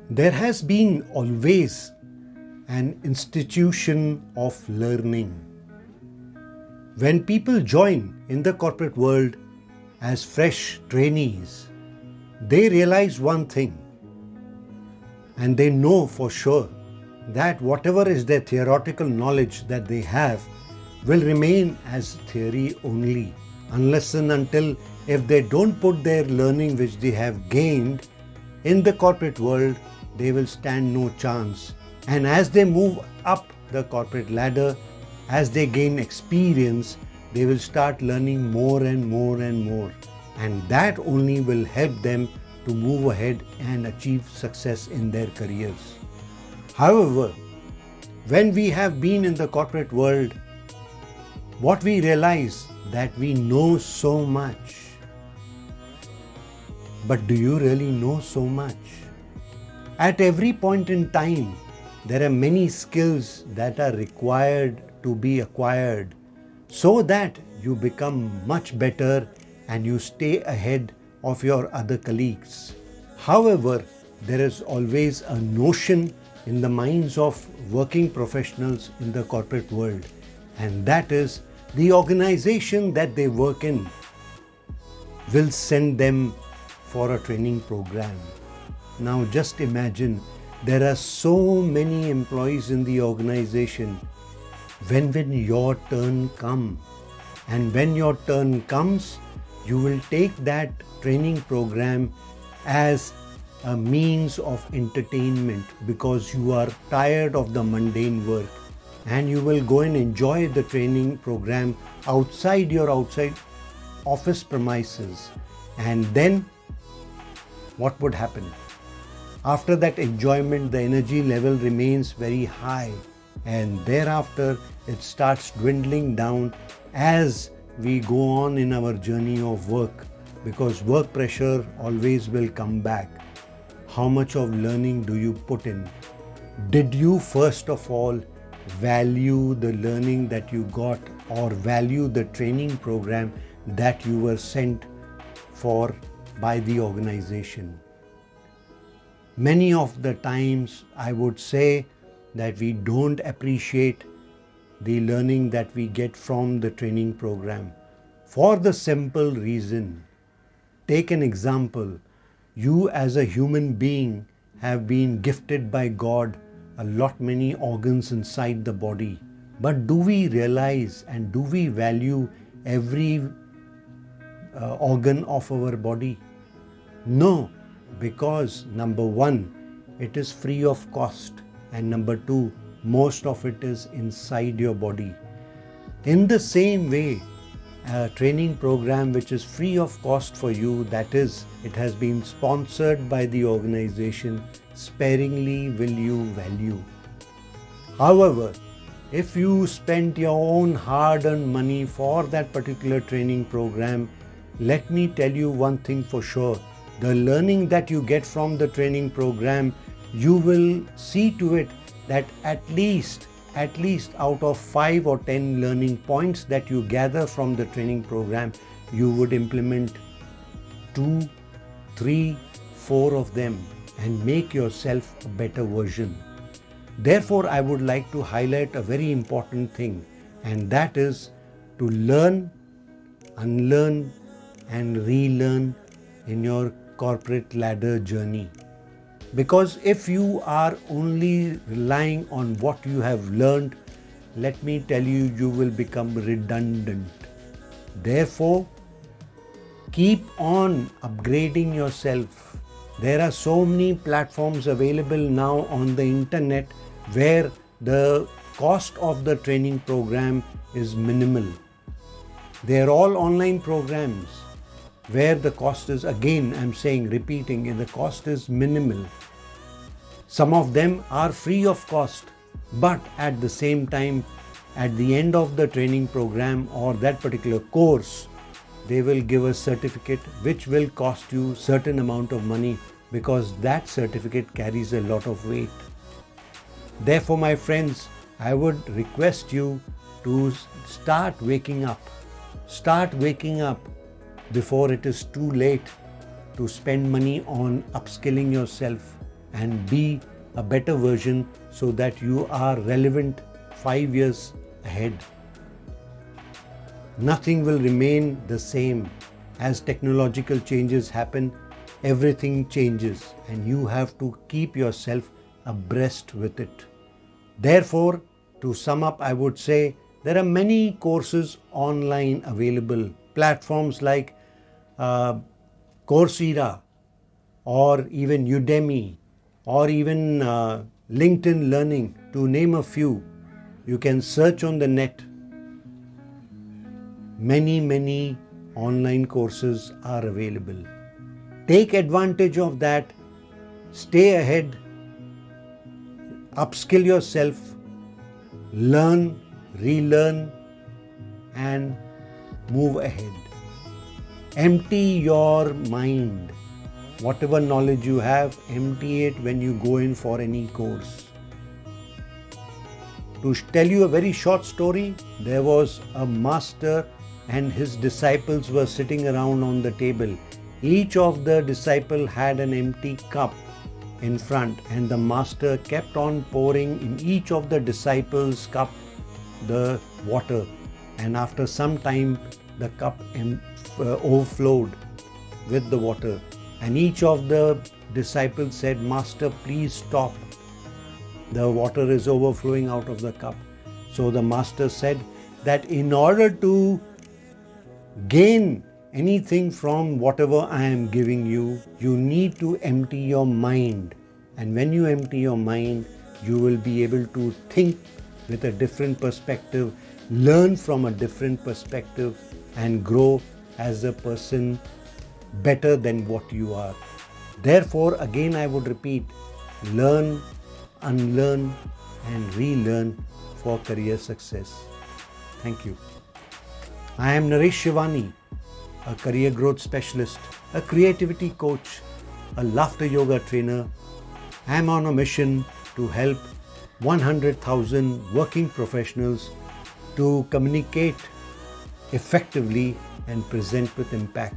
There has been always an institution of learning. When people join in the corporate world as fresh trainees, they realize one thing, and they know for sure that whatever is their theoretical knowledge that they have will remain as theory only, unless and until if they don't put their learning which they have gained in the corporate world, they will stand no chance. And as they move up the corporate ladder, as they gain experience, they will start learning more and more and more. And that only will help them to move ahead and achieve success in their careers. However, when we have been in the corporate world, what we realize that we know so much. But do you really know so much? At every point in time, there are many skills that are required to be acquired so that you become much better and you stay ahead of your other colleagues. However, there is always a notion in the minds of working professionals in the corporate world, and that is the organization that they work in will send them for a training program. Now just imagine, there are so many employees in the organization. When will your turn come? And when your turn comes, you will take that training program as a means of entertainment because you are tired of the mundane work, and you will go and enjoy the training program outside your office premises. And then what would happen? After that enjoyment, the energy level remains very high, and thereafter it starts dwindling down as we go on in our journey of work, because work pressure always will come back. How much of learning do you put in? Did you first of all value the learning that you got, or value the training program that you were sent for by the organization? Many of the times I would say that we don't appreciate the learning that we get from the training program for the simple reason. Take an example. You as a human being have been gifted by God a lot many organs inside the body. But do we realize and do we value every organ of our body? No, because number one, it is free of cost, and number two, most of it is inside your body. In the same way, a training program which is free of cost for you, that is, it has been sponsored by the organization, sparingly will you value. However, if you spent your own hard-earned money for that particular training program, let me tell you one thing for sure. The learning that you get from the training program, you will see to it that at least out of 5 or 10 learning points that you gather from the training program, you would implement 2, 3, 4 of them and make yourself a better version. Therefore, I would like to highlight a very important thing, and that is to learn, unlearn and relearn in your corporate ladder journey. Because if you are only relying on what you have learned, let me tell you, you will become redundant. Therefore, keep on upgrading yourself. There are so many platforms available now on the internet where the cost of the training program is minimal. They are all online programs where the cost is, again I'm saying, repeating, the cost is minimal. Some of them are free of cost, but at the same time, at the end of the training program or that particular course, they will give a certificate which will cost you certain amount of money, because that certificate carries a lot of weight. Therefore, my friends, I would request you to start waking up. Start waking up before it is too late to spend money on upskilling yourself. and be a better version so that you are relevant 5 years ahead. Nothing will remain the same. As technological changes happen, everything changes and you have to keep yourself abreast with it. Therefore, to sum up, I would say there are many courses online available. Platforms like Coursera or even Udemy or even LinkedIn Learning, to name a few. You can search on the net. Many online courses are available. Take advantage of that. Stay ahead. Upskill yourself. Learn, relearn, and move ahead. Empty your mind. Whatever knowledge you have, empty it when you go in for any course. To tell you a very short story, there was a master and his disciples were sitting around on the table. Each of the disciples had an empty cup in front, and the master kept on pouring in each of the disciples' cup the water, and after some time the cup overflowed with the water, and each of the disciples said, "Master, please stop. The water is overflowing out of the cup." So the master said that in order to gain anything from whatever I am giving you, you need to empty your mind. And when you empty your mind, you will be able to think with a different perspective, learn from a different perspective, and grow as a person better than what you are. Therefore, again I would repeat, learn, unlearn, and relearn for career success. Thank you. I am Naresh Shivani, a career growth specialist, a creativity coach, a laughter yoga trainer. I am on a mission to help 100,000 working professionals to communicate effectively and present with impact.